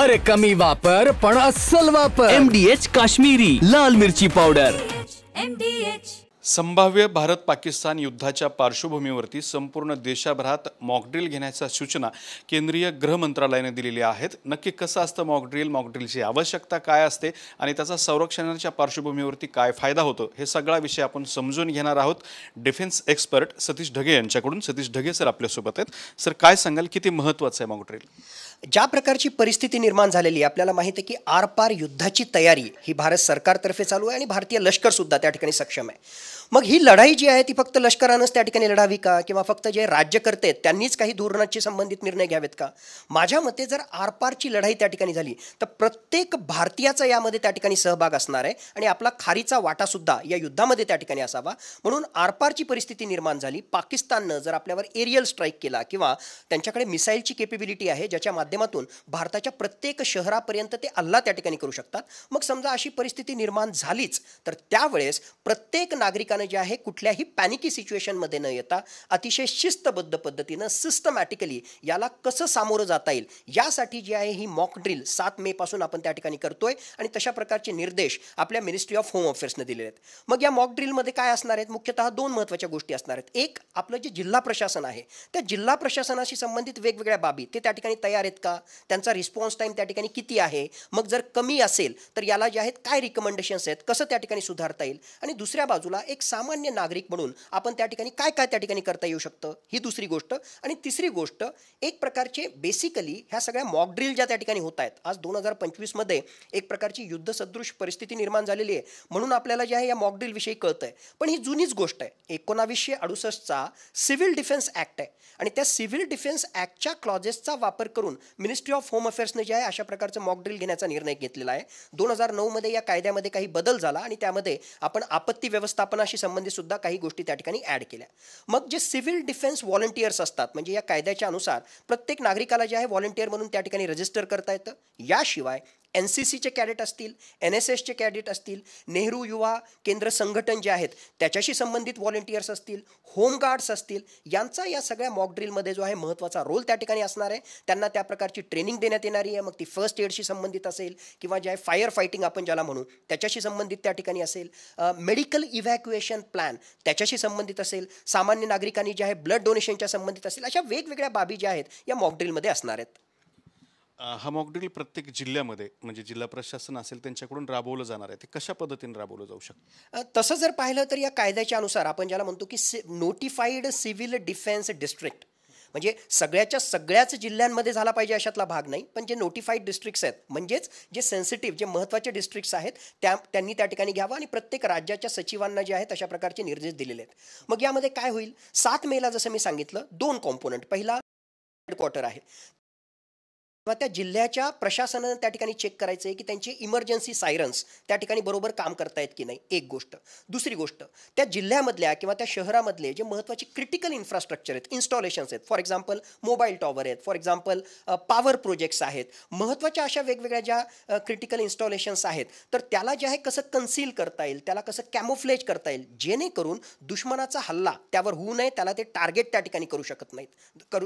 अरे कमी वापर पण अस्सल वापर. MDH काश्मीरी लाल मिरची पावडर. संभाव्य भारत पाकिस्तान युद्धाच्या पार्श्वभूमीवरती संपूर्ण देशभरात मॉकड्रिल घेण्याच्या सूचना केंद्रीय गृह मंत्रालयाने दिलेल्या आहेत. नक्की कसं असतं मॉकड्रिलची आवश्यकता काय असते आणि त्याचा संरक्षणाच्या पार्श्वभूमीवरती काय फायदा होतो, हे सगळा विषय आपण समजून घेणार आहोत डिफेन्स एक्सपर्ट सतीश ढगे यांच्याकडून. सतीश ढगे सर आपल्यासोबत आहेत. सर, काय सांगाल, किती महत्त्वाचं आहे मॉकड्रिल? ज्या प्रकारची परिस्थिती निर्माण झालेली आहे, आपल्याला माहिती आहे की आरपार युद्धाची तयारी ही भारत सरकारतर्फे चालू आहे आणि भारतीय लष्कर सुद्धा त्या ठिकाणी सक्षम आहे. मग ही लढाई जी आहे ती फक्त लष्करानंच त्या ठिकाणी लढावी का, किंवा फक्त जे राज्यकर्ते आहेत त्यांनीच काही धोरणाशी संबंधित निर्णय घ्यावेत का? माझ्या मते जर आरपारची लढाई त्या ठिकाणी झाली तर प्रत्येक भारतीयाचा यामध्ये त्या ठिकाणी सहभाग असणार आहे आणि आपला खारीचा वाटासुद्धा या युद्धामध्ये त्या ठिकाणी असावा. म्हणून आरपारची परिस्थिती निर्माण झाली, पाकिस्ताननं जर आपल्यावर एरियल स्ट्राईक केला किंवा त्यांच्याकडे मिसाईलची केपेबिलिटी आहे ज्याच्या माध्यमातून भारताच्या प्रत्येक शहरापर्यंत ते हल्ला त्या ठिकाणी करू शकतात. मग समजा अशी परिस्थिती निर्माण झालीच तर त्यावेळेस प्रत्येक नागरिकानं जे आहे कुठल्याही पॅनिकी सिच्युएशनमध्ये न येता अतिशय शिस्तबद्ध पद्धतीनं सिस्टमॅटिकली याला कसं सामोरं जाता येईल यासाठी जी आहे ही मॉक ड्रिल 7 मे पासून आपण त्या ठिकाणी करतोय आणि तशा प्रकारचे निर्देश आपल्या मिनिस्ट्री ऑफ होम अफेअर्सने दिलेले आहेत. मग या मॉक ड्रिलमध्ये काय असणार आहेत? मुख्यतः 2 महत्त्वाच्या गोष्टी असणार आहेत. एक, आपलं जे जिल्हा प्रशासन आहे त्या जिल्हा प्रशासनाशी संबंधित वेगवेगळ्या बाबी ते त्या ठिकाणी तयार आहेत का, त्यांचा रिस्पॉन्स टाईम त्या ठिकाणी किती आहे, मग जर कमी असेल तर याला जे आहेत काय रिकमेंडेशन्स आहेत, कसं त्या ठिकाणी सुधारता येईल, आणि दुसऱ्या बाजूला एक सामान्य नागरिक म्हणून आपण त्या ठिकाणी काय काय त्या ठिकाणी करता येऊ शकतं, ही दुसरी गोष्ट. आणि तिसरी गोष्ट, एक प्रकारचे बेसिकली ह्या सगळ्या मॉक ड्रिल ज्या त्या ठिकाणी होत आहेत, आज 2025 मध्ये एक प्रकारची युद्धसदृश परिस्थिती निर्माण झालेली आहे म्हणून आपल्याला जे आहे या मॉक ड्रिल विषयी कळतंय. पण ही जुनीच गोष्ट आहे. 1968चा सिव्हिल डिफेन्स ॲक्ट आहे आणि त्या सिव्हिल डिफेन्स ॲक्टच्या क्लॉजेसचा वापर करून मिनिस्ट्री ऑफ होम अफेअर्सने जे आहे अशा प्रकारचं मॉक ड्रिल घेण्याचा निर्णय घेतलेला आहे. 2009 मध्ये या कायद्यामध्ये काही बदल झाला आणि त्यामध्ये आपण आपत्ती व्यवस्थापनाशी संबंधित सुद्धा काही गोष्टी त्या ठिकाणी ॲड केल्या. मग जे सिव्हिल डिफेन्स व्हॉलंटियर्स असतात, म्हणजे या कायद्याच्या अनुसार प्रत्येक नागरिकाला जे आहे व्हॉलंटियर म्हणून त्या ठिकाणी रजिस्टर करता येतं. याशिवाय NCCचे कॅडेट असतील, NSSचे कॅडेट असतील, नेहरू युवा केंद्र संघटन जे आहेत त्याच्याशी संबंधित व्हॉलंटियर्स असतील, होमगार्ड्स असतील, यांचा या सगळ्या मॉक ड्रिलमध्ये जो आहे महत्त्वाचा रोल त्या ठिकाणी असणार आहे. त्यांना त्या प्रकारची ट्रेनिंग देण्यात येणारी आहे. मग ती फर्स्ट एडशी संबंधित असेल किंवा जे आहे फायर फायटिंग आपण ज्याला म्हणू त्याच्याशी संबंधित त्या ठिकाणी असेल, मेडिकल इव्हॅक्युएशन प्लॅन त्याच्याशी संबंधित असेल, सामान्य नागरिकांनी जे आहे ब्लड डोनेशनच्या संबंधित असेल, अशा वेगवेगळ्या बाबी ज्या आहेत या मॉक ड्रिलमध्ये असणार आहेत. हा मॉकड्रिल प्रत्येक जिल्ह्यामध्ये, म्हणजे जिल्हा प्रशासन असेल त्यांच्याकडून राबवलं जाणार आहे, ते कशा पद्धतीने राबवलं जाऊ शकतं? तसं जर पाहिलं तर या कायद्याच्या अनुसार आपण ज्याला म्हणतो की नोटिफाईड सिव्हिल डिफेन्स डिस्ट्रिक्ट, म्हणजे सगळ्याच जिल्ह्यांमध्ये झाला पाहिजे अशातला भाग नाही, पण जे नोटिफाईड डिस्ट्रिक्ट्स आहेत म्हणजेच जे सेन्सिटिव्ह जे महत्त्वाचे डिस्ट्रिक्ट्स आहेत त्यांनी त्या ठिकाणी घ्यावं आणि प्रत्येक राज्याच्या सचिवांना जे आहेत अशा प्रकारचे निर्देश दिलेले आहेत. मग यामध्ये काय होईल, 7 मेला जसं मी सांगितलं 2 कॉम्पोनंट. पहिला हेडक्वार्टर आहे, त्या जिल्ह्याच्या प्रशासनानं त्या ठिकाणी चेक करायचं आहे की त्यांचे इमर्जन्सी सायरन्स त्या ठिकाणी बरोबर काम करतायत की नाही, एक गोष्ट. दुसरी गोष्ट, त्या जिल्ह्यामधल्या किंवा त्या शहरामधले जे महत्त्वाचे क्रिटिकल इन्फ्रास्ट्रक्चर आहेत, इन्स्टॉलेशन्स आहेत, फॉर एक्झाम्पल मोबाईल टॉवर आहेत, फॉर एक्झाम्पल पॉवर प्रोजेक्ट्स आहेत, महत्त्वाच्या अशा वेगवेगळ्या ज्या क्रिटिकल इन्स्टॉलेशन्स आहेत, तर त्याला जे आहे कसं कन्सील करता येईल, त्याला कसं कॅमोफ्लेज करता येईल जेणेकरून दुश्मनाचा हल्ला त्यावर होऊ नये, त्याला ते टार्गेट त्या ठिकाणी करू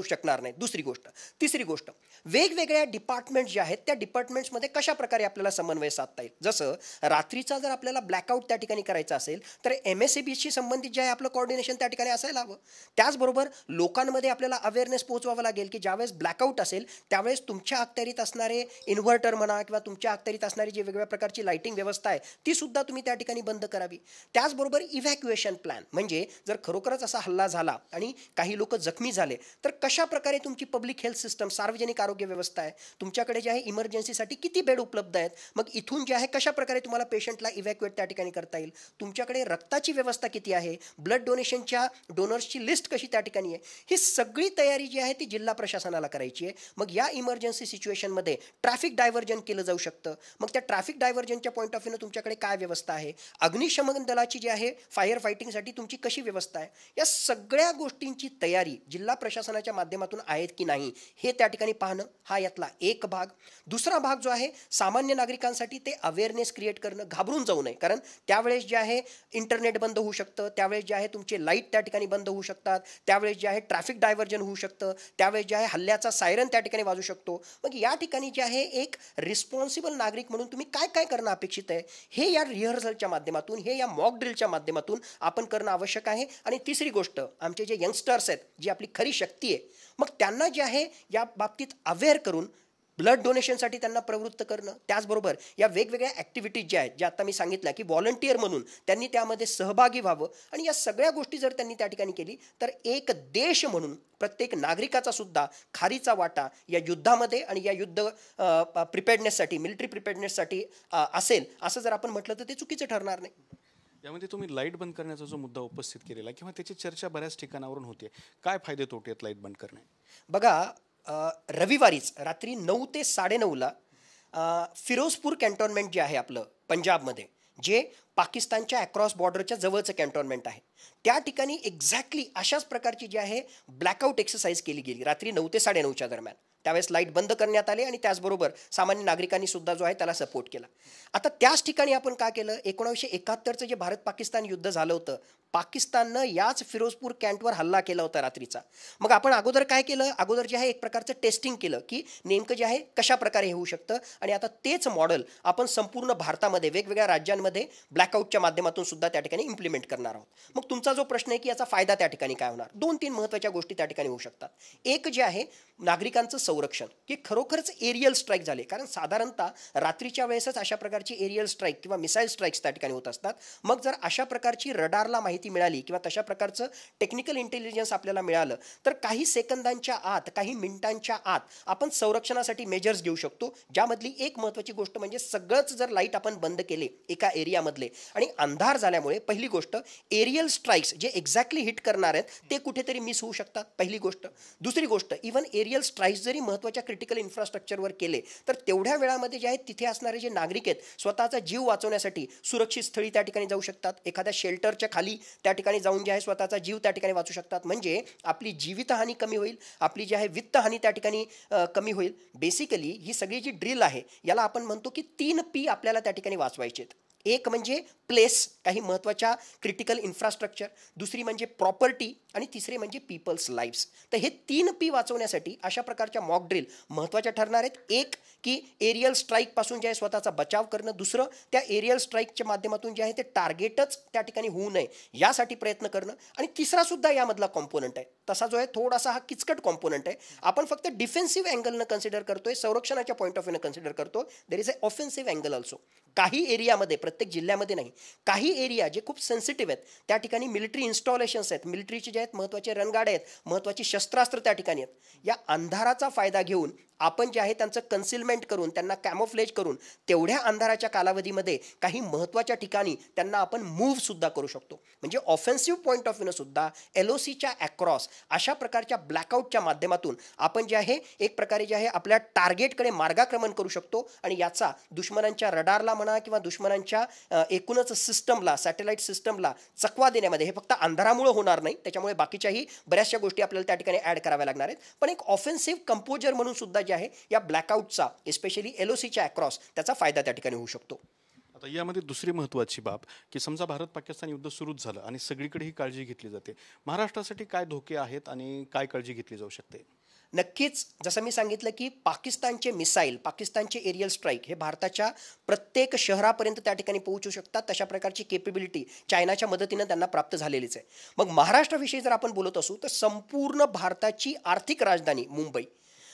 शकणार नाहीत. दुसरी गोष्ट. तिसरी गोष्ट, वेगवेगळ्या डिपार्टमेंट जे आहेत त्या डिपार्टमेंट्समध्ये कशा प्रकारे आपल्याला समन्वय साधता येईल. जसं रात्रीचा जर आपल्याला ब्लॅकआउट त्या ठिकाणी करायचा असेल तर MSABशी संबंधित जे आहे आपलं कोऑर्डिनेशन त्या ठिकाणी असायला हवं. त्याचबरोबर लोकांमध्ये आपल्याला अवेअरनेस पोहोचवावं लागेल की ज्यावेळेस ब्लॅकआउट असेल त्यावेळेस तुमच्या अखत्यारीत असणारे इन्व्हर्टर म्हणा किंवा तुमच्या अखत्यारीत असणारी जी वेगवेगळ्या प्रकारची लाईटिंग व्यवस्था आहे ती सुद्धा तुम्ही त्या ठिकाणी बंद करावी. त्याचबरोबर इव्हॅक्युएशन प्लॅन, म्हणजे जर खरोखरच असा हल्ला झाला आणि काही लोक जखमी झाले तर कशा प्रकारे तुमची पब्लिक हेल्थ सिस्टम, सार्वजनिक आरोग्य व्यवस्था आहे, तुमच्याकडे जे आहे इमर्जन्सीसाठी किती बेड उपलब्ध आहेत, मग इथून जे आहे कशा प्रकारे तुम्हाला पेशंटला इव्हॅक्युएट त्या ठिकाणी करता येईल, तुमच्याकडे रक्ताची व्यवस्था किती आहे, ब्लड डोनेशनच्या डोनर्सची लिस्ट कशी त्या ठिकाणी आहे, ही सगळी तयारी जी आहे ती जिल्हा प्रशासनाला करायची आहे. मग या इमर्जन्सी सिच्युएशनमध्ये ट्रॅफिक डायव्हर्जन केलं जाऊ शकतं. मग त्या ट्रॅफिक डायव्हर्जनच्या पॉईंट ऑफ व्ह्यूनं तुमच्याकडे काय व्यवस्था आहे, अग्निशमन दलाची जी आहे फायर फायटिंगसाठी तुमची कशी व्यवस्था आहे, या सगळ्या गोष्टींची तयारी जिल्हा प्रशासनाच्या माध्यमातून आहेत की नाही हे त्या ठिकाणी पाहणं हा यातला एक भाग. दुसरा भाग जो आहे सामान्य नागरिकांसाठी ते अवेअरनेस क्रिएट करणं, घाबरून जाऊ नये, कारण त्यावेळेस जे आहे इंटरनेट बंद होऊ शकतं, त्यावेळेस जे आहे तुमचे लाईट त्या ठिकाणी बंद होऊ शकतात, त्यावेळेस जे आहे ट्रॅफिक डायव्हर्जन होऊ शकतं, त्यावेळेस जे आहे हल्ल्याचा सायरन त्या ठिकाणी वाजू शकतो. मग या ठिकाणी जे आहे एक रिस्पॉन्सिबल नागरिक म्हणून तुम्ही काय काय करणं अपेक्षित आहे हे या रिहर्सलच्या माध्यमातून, हे या मॉक ड्रिलच्या माध्यमातून आपण करणं आवश्यक आहे. आणि तिसरी गोष्ट, आमचे जे यंगस्टर्स आहेत, जी आपली खरी शक्ती आहे, मग त्यांना जे आहे या बाबतीत अवेअर करून ब्लड डोनेशनसाठी त्यांना प्रवृत्त करणं, त्याचबरोबर या वेगवेगळ्या ॲक्टिव्हिटीज ज्या आहेत, ज्या आता मी सांगितल्या की व्हॉलंटियर म्हणून त्यांनी त्यामध्ये सहभागी व्हावं. आणि या सगळ्या गोष्टी जर त्यांनी त्या ठिकाणी केली तर एक देश म्हणून प्रत्येक नागरिकाचा सुद्धा खारीचा वाटा या युद्धामध्ये आणि या युद्ध प्रिपेअर्डनेससाठी, मिलिटरी प्रिपेअर्डनेससाठी असेल असं जर आपण म्हटलं तर ते चुकीचं ठरणार नाही. यामध्ये तुम्ही लाईट बंद करण्याचा जो मुद्दा उपस्थित केलेला किंवा त्याची चर्चा बऱ्याच ठिकाणावरून होते, काय फायदे तोटे आहेत लाईट बंद करणे? बघा, रविवारीच रात्री 9 ते 9:30ला फिरोजपूर कॅन्टॉन्मेंट जे आहे आपलं पंजाबमध्ये, जे पाकिस्तानच्या अक्रॉस बॉर्डरच्या जवळचं कॅन्टॉन्मेंट आहे, त्या ठिकाणी एक्झॅक्टली अशाच प्रकारची जी आहे ब्लॅकआउट एक्सरसाइज केली गेली रात्री 9 ते 9:30च्या दरम्यान. त्यावेळेस लाईट बंद करण्यात आले आणि त्याचबरोबर सामान्य नागरिकांनी सुद्धा जो आहे त्याला सपोर्ट केला. आता त्याच ठिकाणी आपण काय केलं, 1971चं जे भारत पाकिस्तान युद्ध झालं होतं, पाकिस्ताननं याच फिरोजपूर कॅन्टवर हल्ला केला होता रात्रीचा. मग आपण अगोदर काय केलं, अगोदर जे आहे एक प्रकारचं टेस्टिंग केलं की नेमकं जे आहे कशा प्रकारे हे होऊ शकतं. आणि आता तेच मॉडेल आपण संपूर्ण भारतामध्ये वेगवेगळ्या राज्यांमध्ये ब्लॅकआउटच्या माध्यमातून सुद्धा त्या ठिकाणी इम्प्लिमेंट करणार आहोत. मग तुमचा जो प्रश्न आहे की याचा फायदा त्या ठिकाणी काय होणार, 2-3 महत्त्वाच्या गोष्टी त्या ठिकाणी होऊ शकतात. एक जे आहे नागरिकांचं संरक्षण, की खरोखरच एरियल स्ट्राईक झाले, कारण साधारणतः रात्रीच्या वेळेसच अशा प्रकारची एरियल स्ट्राईक किंवा मिसाईल स्ट्राईक्स त्या ठिकाणी होत असतात. मग जर अशा प्रकारची रडारला माहिती मिळाली किंवा तशा प्रकारचं टेक्निकल इंटेलिजन्स आपल्याला मिळालं तर काही सेकंदांच्या आत, काही मिनिटांच्या आत आपण संरक्षणासाठी मेजर्स घेऊ शकतो. ज्यामधली एक महत्त्वाची गोष्ट म्हणजे सगळंच जर लाईट आपण बंद केले एका एरियामधले आणि अंधार झाल्यामुळे, पहिली गोष्ट एरियल स्ट्राईक्स जे एक्झॅक्टली हिट करणार आहेत ते कुठेतरी मिस होऊ शकतात, पहिली गोष्ट. दुसरी गोष्ट, इव्हन एरियल स्ट्राईक्स जरी महत्त्वाच्या क्रिटिकल इन्फ्रास्ट्रक्चरवर केले तर तेवढ्या वेळामध्ये जे आहेत तिथे असणारे जे नागरिक आहेत स्वतःचा जीव वाचवण्यासाठी सुरक्षित स्थळी त्या ठिकाणी जाऊ शकतात, एखाद्या शेल्टरच्या खाली त्या ठिकाणी जाऊन जे आहे स्वतःचा जीव त्या ठिकाणी वाचू शकतात. म्हणजे आपली जीवितहानी कमी होईल, आपली जी आहे वित्तहानी त्या ठिकाणी कमी होईल. बेसिकली ही सगळी जी ड्रिल आहे याला आपण म्हणतो की 3 P आपल्याला त्या ठिकाणी वाचवायचे आहेत. एक म्हणजे प्लेस, काही महत्त्वाच्या क्रिटिकल इन्फ्रास्ट्रक्चर, दुसरी म्हणजे प्रॉपर्टी आणि तिसरे म्हणजे पीपल्स लाईव्स. तर हे 3 P वाचवण्यासाठी अशा प्रकारच्या मॉक ड्रिल महत्त्वाच्या ठरणार आहेत. एक की एरियल स्ट्राईकपासून जे आहे स्वतःचा बचाव करणं, दुसरं त्या एरियल स्ट्राईकच्या माध्यमातून जे आहे ते टार्गेटच त्या ठिकाणी होऊ नये यासाठी प्रयत्न करणं, आणि तिसरा सुद्धा यामधला कॉम्पोनंट आहे, तसा जो आहे थोडासा हा किचकट कॉम्पोनंट आहे. आपण फक्त डिफेन्सिव्ह अँगलनं कन्सिडर करतोय, संरक्षणाच्या पॉईंट ऑफ व्ह्यूनं कन्सिडर करतो. There is a offensive angle also. काही एरियामध्ये, प्रत्येक जिल्ह्यामध्ये नाही, काही एरिया जे खूप सेन्सिटिव्ह आहेत त्या ठिकाणी मिलिटरी इन्स्टॉलेशन्स आहेत, मिलिटरीचे जे आहेत महत्त्वाचे रणगाडे आहेत, महत्त्वाची शस्त्रास्त्र त्या ठिकाणी आहेत. या अंधाराचा फायदा घेऊन आपण जे आहे त्यांचं कन्सिलमेंट करून, त्यांना कॅमोफ्लेज करून तेवढ्या अंधाराच्या कालावधीमध्ये काही महत्त्वाच्या ठिकाणी त्यांना आपण मूव्ह सुद्धा करू शकतो. म्हणजे ऑफेन्सिव्ह पॉईंट ऑफ व्ह्यूनं सुद्धा LOCच्या अक्रॉस अशा प्रकारच्या ब्लॅकआउटच्या माध्यमातून आपण जे आहे एक प्रकारे जे आहे आपल्या टार्गेटकडे मार्गाक्रमण करू शकतो. आणि याचा दुश्मनांच्या रडारला म्हणा किंवा दुश्मनांच्या एकूणच सिस्टमला, सॅटेलाईट सिस्टमला चकवा देण्यामध्ये, हे फक्त अंधारामुळे होणार नाही, त्याच्यामुळे बाकीच्याही बऱ्याचशा गोष्टी आपल्याला त्या ठिकाणी ॲड कराव्या लागणार आहेत. पण एक ऑफेन्सिव्ह कंपोजर म्हणून सुद्धा आहे या ब्लॅकआउटचा, एस्पेशली LOCच्या अक्रॉस त्याचा फायदा त्या ठिकाणी होऊ शकतो. आता यामध्ये दुसरी महत्त्वाची बाब की समजा भारत पाकिस्तान युद्ध सुरूच झालं आणि सगळीकडे ही काळजी घेतली जाते, महाराष्ट्रासाठी काय धोके आहेत आणि काय काळजी घेतली जाऊ शकते? नक्कीच, जसं मी सांगितलं की पाकिस्तानचे मिसाईल, पाकिस्तानचे एरियल स्ट्राईक हे भारताच्या प्रत्येक शहरापर्यंत त्या ठिकाणी पोहोचू शकतात. तशा प्रकारची केपेबिलिटी चायनाच्या मदतीनं त्यांना प्राप्त झालेलीच आहे. मग महाराष्ट्राविषयी जर आपण बोलत असू तर संपूर्ण भारताची आर्थिक राजधानी मुंबई,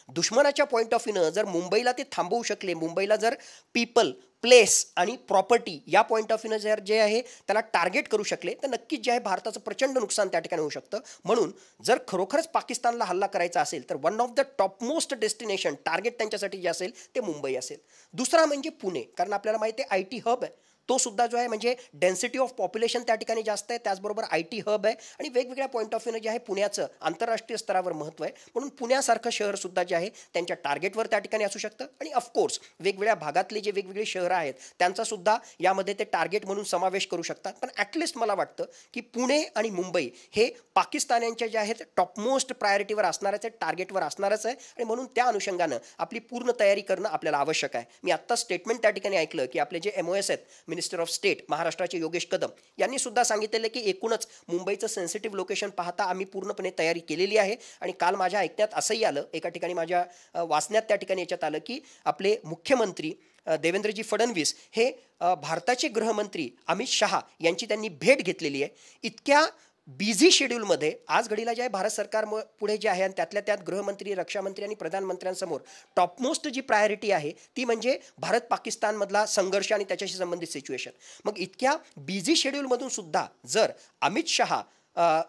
दुश्मनाच्या पॉईंट ऑफ व्ह्यूनं जर मुंबईला ते थांबवू शकले, मुंबईला जर पीपल, प्लेस आणि प्रॉपर्टी या पॉईंट ऑफ व्ह्यूनं जर जे आहे त्याला टार्गेट करू शकले तर नक्कीच जे आहे भारताचं प्रचंड नुकसान त्या ठिकाणी होऊ शकतं. म्हणून जर खरोखरच पाकिस्तानला हल्ला करायचा असेल तर one of the topmost destination, target त्यांच्यासाठी जे असेल ते मुंबई असेल. दुसरा म्हणजे पुणे, कारण आपल्याला माहिती आहे IT हब आहे. तो सुद्धा जो आहे म्हणजे डेन्सिटी ऑफ पॉप्युलेशन त्या ठिकाणी जास्त आहे, त्याचबरोबर IT हब आहे आणि वेगवेगळ्या पॉईंट ऑफ व्ह्यूने जे आहे पुण्याचं आंतरराष्ट्रीय स्तरावर महत्त्व आहे. म्हणून पुण्यासारखं शहर सुद्धा जे आहे त्यांच्या टार्गेटवर त्या ठिकाणी असू शकतं आणि ऑफकोर्स वेगवेगळ्या भागातले जे वेगवेगळी शहरं आहेत त्यांचा सुद्धा यामध्ये ते टार्गेट म्हणून समावेश करू शकतात. पण ॲटलिस्ट मला वाटतं की पुणे आणि मुंबई हे पाकिस्तान्यांच्या जे आहेत टॉपमोस्ट प्रायोरिटीवर असणारच आहे, टार्गेटवर असणारच आहे आणि म्हणून त्या अनुषंगानं आपली पूर्ण तयारी करणं आपल्याला आवश्यक आहे. मी आत्ता स्टेटमेंट त्या ठिकाणी ऐकलं की आपले जे MOS आहेत, मिनिस्टर ऑफ स्टेट महाराष्ट्राचे योगेश कदम यांनी सुद्धा सांगितलेलं की एकूणच मुंबईचं सेन्सिटिव्ह लोकेशन पाहता आम्ही पूर्णपणे तयारी केलेली आहे. आणि काल माझ्या ऐकण्यात असंही आलं, एका ठिकाणी माझ्या वाचण्यात त्या ठिकाणी याच्यात आलं की आपले मुख्यमंत्री देवेंद्रजी फडणवीस हे भारताचे गृहमंत्री अमित शहा यांची त्यांनी भेट घेतलेली आहे. इतक्या बिझी शेड्यूलमध्ये आज घडीला जे आहे भारत सरकार पुढे जे आहे आणि त्यातल्या त्यात गृहमंत्री, रक्षामंत्री आणि प्रधानमंत्र्यांसमोर टॉपमोस्ट जी प्रायोरिटी आहे ती म्हणजे भारत पाकिस्तानमधला संघर्ष आणि त्याच्याशी संबंधित सिच्युएशन. मग इतक्या बिझी शेड्यूलमधून सुद्धा जर अमित शहा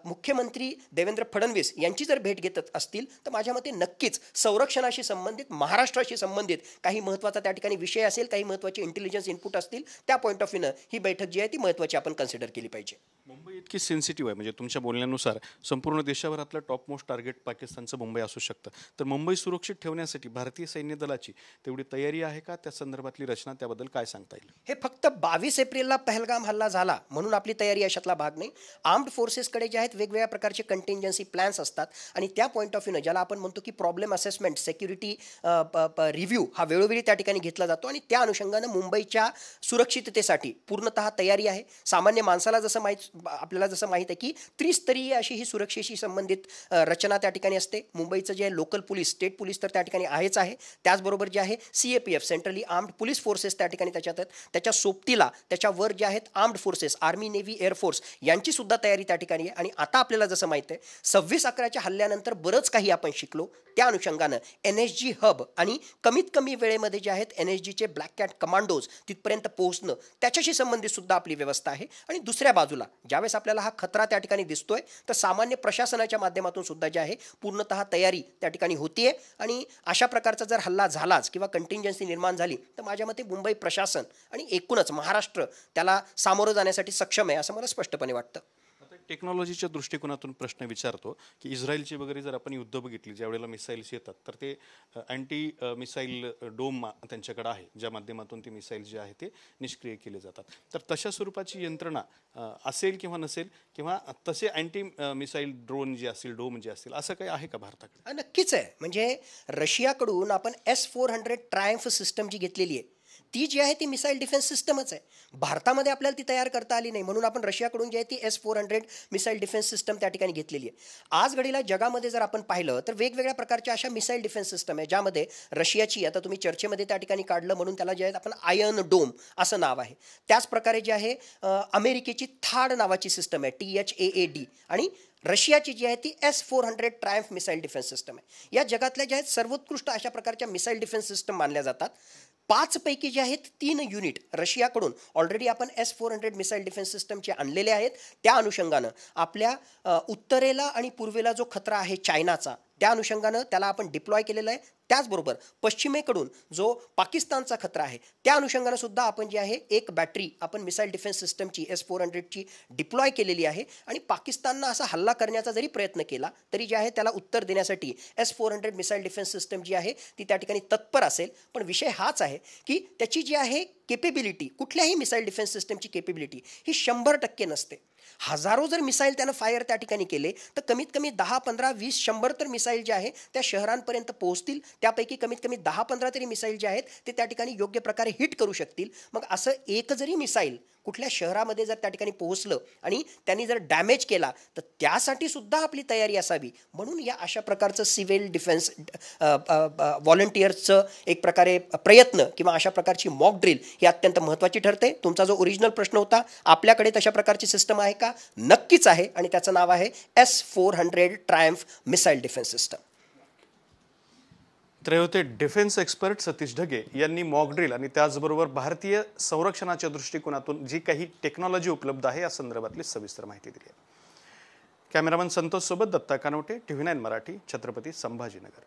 मुख्यमंत्री देवेंद्र फडणवीस यांची जर भेट घेत असतील तर माझ्या मते नक्कीच संरक्षणाशी संबंधित, महाराष्ट्राशी संबंधित काही महत्त्वाचा त्या ठिकाणी विषय असेल, काही महत्त्वाचे इंटेलिजन्स इनपुट असतील, त्या पॉईंट ऑफ व्ह्यूनं ही बैठक जी आहे ती महत्त्वाची आपण कन्सिडर केली पाहिजे. मुंबई इतकी सेन्सिटिव्ह आहे म्हणजे तुमच्या बोलण्यानुसार संपूर्ण देशाभरातलं टॉपमोस्ट टार्गेट पाकिस्तानचं मुंबई असू शकतं. तर मुंबई सुरक्षित ठेवण्यासाठी भारतीय सैन्य दलाची तेवढी तयारी आहे का? त्या संदर्भातली रचना, त्याबद्दल काय सांगता येईल? हे फक्त 22 एप्रिलला पहलगाम हल्ला झाला म्हणून आपली तयारी अशातला भाग नाही. आर्म्ड फोर्सेसकडे जे आहेत वेगवेगळ्या प्रकारचे कंटिंजन्सी प्लॅन्स असतात आणि त्या पॉईंट ऑफ व्ह्यूनं ज्याला आपण म्हणतो की प्रॉब्लेम असेसमेंट, सिक्युरिटी रिव्ह्यू हा वेळोवेळी त्या ठिकाणी घेतला जातो आणि त्या अनुषंगानं मुंबईच्या सुरक्षिततेसाठी पूर्णतः तयारी आहे. सामान्य माणसाला जसं आपल्याला जसं माहीत आहे की त्रिस्तरीय अशी ही सुरक्षेशी संबंधित रचना त्या ठिकाणी असते. मुंबईचं जे लोकल पोलीस, स्टेट पोलीस तर त्या ठिकाणी आहेच आहे, त्याचबरोबर जे आहे CAPF centrally armed police forces त्या ठिकाणी त्याच्यात आहेत. त्याच्या सोबतीला त्याच्यावर जे आहेत armed forces, army, navy, air force यांची सुद्धा तयारी त्या ठिकाणी आहे. आणि आता आपल्याला जसं माहीत आहे 26/11च्या हल्ल्यानंतर बरंच काही आपण शिकलो. त्या अनुषंगानं NSG हब आणि कमीत कमी वेळेमध्ये जे आहेत NSGचे ब्लॅक कॅट कमांडोज तिथपर्यंत पोहोचणं त्याच्याशी संबंधित सुद्धा आपली व्यवस्था आहे. आणि दुसऱ्या बाजूला ज्यावेळेस आपल्याला हा खतरा त्या ठिकाणी दिसतोय तर सामान्य प्रशासनाच्या माध्यमातून सुद्धा जे आहे पूर्णतः तयारी त्या ठिकाणी होतीये. आणि अशा प्रकारचा जर हल्ला झालाच किंवा कंटिंजन्सी निर्माण झाली तर माझ्या मते मुंबई प्रशासन आणि एकूणच महाराष्ट्र त्याला सामोरं जाण्यासाठी सक्षम आहे असं मला स्पष्टपणे वाटतं. टेक्नॉलॉजीच्या दृष्टिकोनातून प्रश्न विचारतो की इस्रायलची वगैरे जर आपण युद्ध बघितली, ज्या वेळेला मिसाईल्स येतात तर ते अँटी मिसाईल डोम त्यांच्याकडे आहे, ज्या माध्यमातून ते मिसाईल जे आहे ते निष्क्रिय केले जातात. तर तशा स्वरूपाची यंत्रणा असेल किंवा नसेल, किंवा तसे अँटी मिसाईल ड्रोन जे असतील, डोम जे असतील, असं काही आहे का भारताकडे? नक्कीच आहे. म्हणजे रशियाकडून आपण S-400 ट्रायम्फ सिस्टम जी घेतलेली आहे ती जी आहे ती मिसाईल डिफेन्स सिस्टमच आहे. भारतामध्ये आपल्याला ती तयार करता आली नाही म्हणून आपण रशियाकडून जी आहे ती S-400 मिसाईल डिफेन्स सिस्टम त्या ठिकाणी घेतलेली आहे. आज घडीला जगामध्ये जर आपण पाहिलं तर वेगवेगळ्या प्रकारच्या अशा मिसाईल डिफेन्स सिस्टम आहे, ज्यामध्ये रशियाची, आता तुम्ही चर्चेमध्ये त्या ठिकाणी काढलं म्हणून त्याला जे आहे आपण आयर्न डोम असं नाव आहे. त्याचप्रकारे जे आहे अमेरिकेची थाड नावाची सिस्टम आहे, THAAD, आणि रशियाची जी आहे ती S-400 Triumph missile defence system आहे. या जगातल्या ज्या आहेत सर्वोत्कृष्ट अशा प्रकारच्या मिसाईल डिफेन्स सिस्टम मानल्या जातात. 5 पैकी जे आहेत 3 युनिट रशियाकडून ऑलरेडी आपण S-400 मिसाईल डिफेन्स सिस्टमचे आणलेले आहेत. त्या अनुषंगानं आपल्या उत्तरेला आणि पूर्वेला जो खतरा आहे चायनाचा, त्या अनुषंगानं त्याला आपण डिप्लॉय केलेलं आहे. त्याचबरोबर पश्चिमेकडून जो पाकिस्तानचा खतरा आहे त्या अनुषंगानं सुद्धा आपण जे आहे एक बॅटरी आपण मिसाईल डिफेन्स सिस्टमची S-400ची डिप्लॉय केलेली आहे. आणि पाकिस्ताननं असा हल्ला करण्याचा जरी प्रयत्न केला तरी जे आहे त्याला उत्तर देण्यासाठी S-400 मिसाईल डिफेन्स सिस्टम जी आहे ती त्या ठिकाणी तत्पर असेल. पण विषय हाच आहे की त्याची जी आहे केपेबिलिटी, कुठल्याही मिसाईल डिफेन्स सिस्टमची केपेबिलिटी ही 100% नसते. हजारो जर मिसाईल त्यानं फायर त्या ठिकाणी केले तर कमीत कमी 10, 15, 20, 100 तर मिसाईल जे आहे त्या शहरांपर्यंत पोहोचतील. त्यापैकी कमीत कमी 10-15 तरी मिसाईल जे आहेत ते त्या ठिकाणी योग्य प्रकारे हिट करू शकतील. मग असं एक जरी मिसाईल कुठल्या शहरामध्ये जर त्या ठिकाणी पोहोचलं आणि त्यांनी जर डॅमेज केला तर त्यासाठी सुद्धा आपली तयारी असावी. म्हणून या अशा प्रकारचं सिव्हिल डिफेन्स व्हॉलंटियर्सचं एक प्रकारे प्रयत्न किंवा अशा प्रकारची मॉक ड्रिल ही अत्यंत महत्त्वाची ठरते. तुमचा जो ओरिजिनल प्रश्न होता, आपल्याकडे तशा प्रकारची सिस्टम आहे का? नक्कीच आहे आणि त्याचं नाव आहे S-400 Triumph missile defence system. तर हे होते डिफेन्स एक्सपर्ट सतीश ढगे यांनी मॉक ड्रिल आणि त्याचबरोबर भारतीय संरक्षणाच्या दृष्टिकोनातून जी काही टेक्नॉलॉजी उपलब्ध आहे या संदर्भातली सविस्तर माहिती दिली आहे. कॅमेरामन संतोष सोबत दत्ता कानवटे, TV9 मराठी, छत्रपती संभाजीनगर.